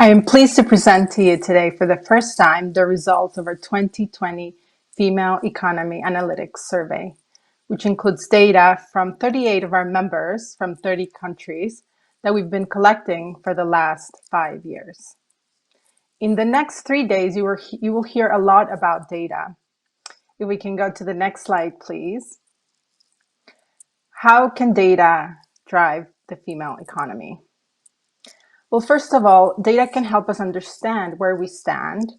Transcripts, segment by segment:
I am pleased to present to you today for the first time the results of our 2020 Female Economy Analytics Survey, which includes data from 38 of our members from 30 countries that we've been collecting for the last 5 years. In the next 3 days, you will hear a lot about data. If we can go to the next slide, please. How can data drive the female economy? Well, first of all, data can help us understand where we stand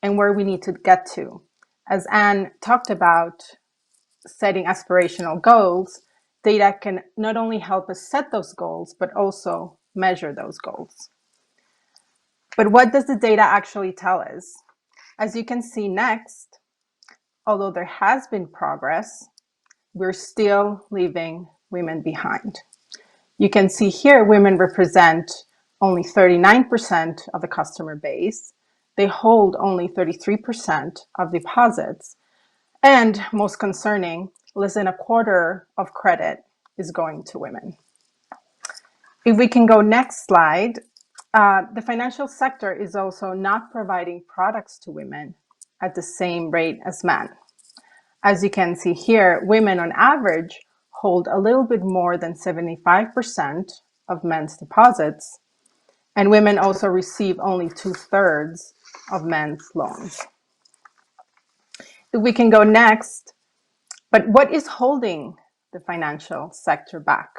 and where we need to get to. As Anne talked about setting aspirational goals, data can not only help us set those goals, but also measure those goals. But what does the data actually tell us? As you can see next, although there has been progress, we're still leaving women behind. You can see here women represent only 39% of the customer base. They hold only 33% of deposits. And most concerning, less than a quarter of credit is going to women. If we can go next slide, the financial sector is also not providing products to women at the same rate as men. As you can see here, women on average hold a little bit more than 75% of men's deposits, and women also receive only 2/3 of men's loans. If we can go next, but what is holding the financial sector back?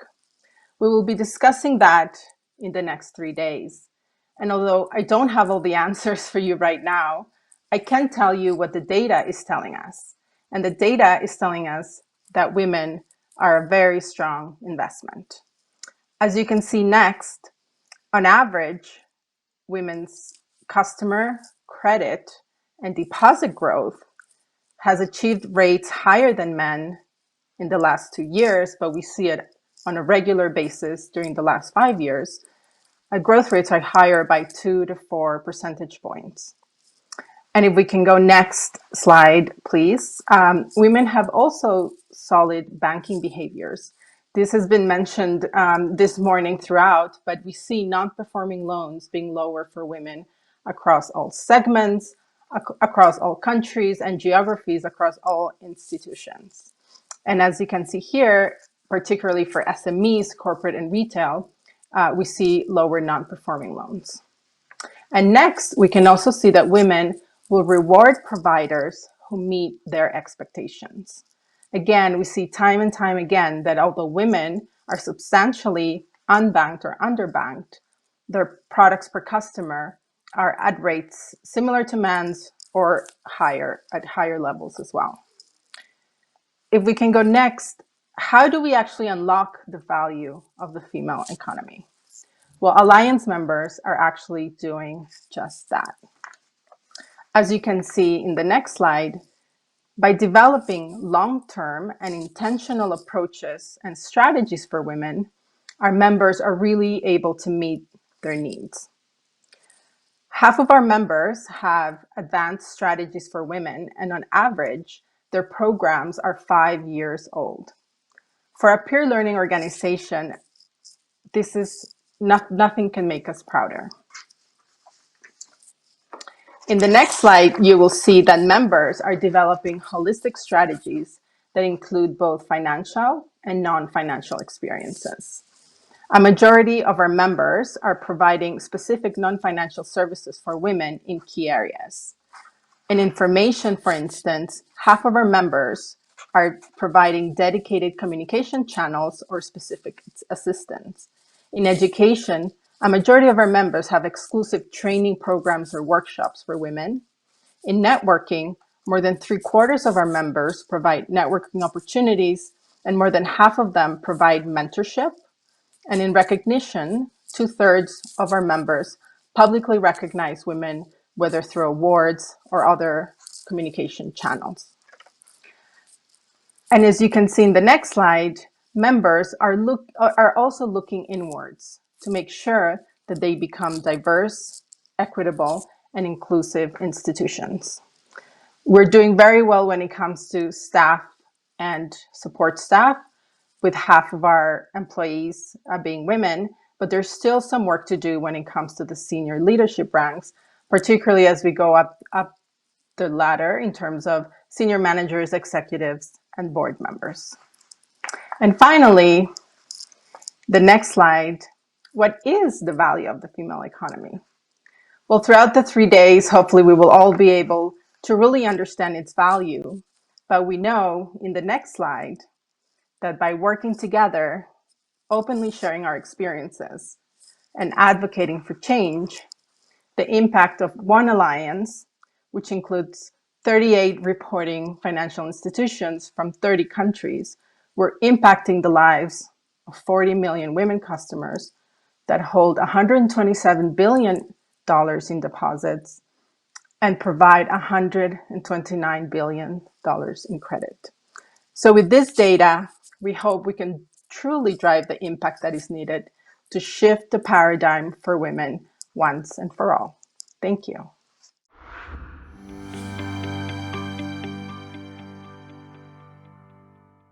We will be discussing that in the next 3 days. And although I don't have all the answers for you right now, I can tell you what the data is telling us. And the data is telling us that women are a very strong investment. As you can see next, on average, women's customer credit and deposit growth has achieved rates higher than men in the last 2 years, but we see it on a regular basis during the last 5 years. Growth rates are higher by 2 to 4 percentage points. And if we can go next slide, please. Women have also solid banking behaviors. This has been mentioned this morning throughout, but we see non-performing loans being lower for women across all segments, across all countries and geographies, across all institutions. And as you can see here, particularly for SMEs, corporate and retail, we see lower non-performing loans. And next, we can also see that women will reward providers who meet their expectations. Again, we see time and time again that although women are substantially unbanked or underbanked, their products per customer are at rates similar to men's or higher, at higher levels as well. If we can go next, how do we actually unlock the value of the female economy? Well, Alliance members are actually doing just that. As you can see in the next slide, by developing long-term and intentional approaches and strategies for women, our members are really able to meet their needs. Half of our members have advanced strategies for women, and on average, their programs are 5 years old. For a peer learning organization, this is nothing can make us prouder. In the next slide, you will see that members are developing holistic strategies that include both financial and non-financial experiences. A majority of our members are providing specific non-financial services for women in key areas. In information, for instance, half of our members are providing dedicated communication channels or specific assistance. In education, a majority of our members have exclusive training programs or workshops for women. In networking, more than 3/4 of our members provide networking opportunities, and more than half of them provide mentorship. And in recognition, 2/3 of our members publicly recognize women, whether through awards or other communication channels. And as you can see in the next slide, members are also looking inwards to make sure that they become diverse, equitable, and inclusive institutions. We're doing very well when it comes to staff and support staff, with half of our employees being women, but there's still some work to do when it comes to the senior leadership ranks, particularly as we go up the ladder in terms of senior managers, executives, and board members. And finally, the next slide, what is the value of the female economy? Well, throughout the 3 days, hopefully we will all be able to really understand its value. But we know in the next slide that by working together, openly sharing our experiences, and advocating for change, the impact of one alliance, which includes 38 reporting financial institutions from 30 countries, we're impacting the lives of 40 million women customers that hold $127 billion in deposits and provide $129 billion in credit. So with this data, we hope we can truly drive the impact that is needed to shift the paradigm for women once and for all. Thank you.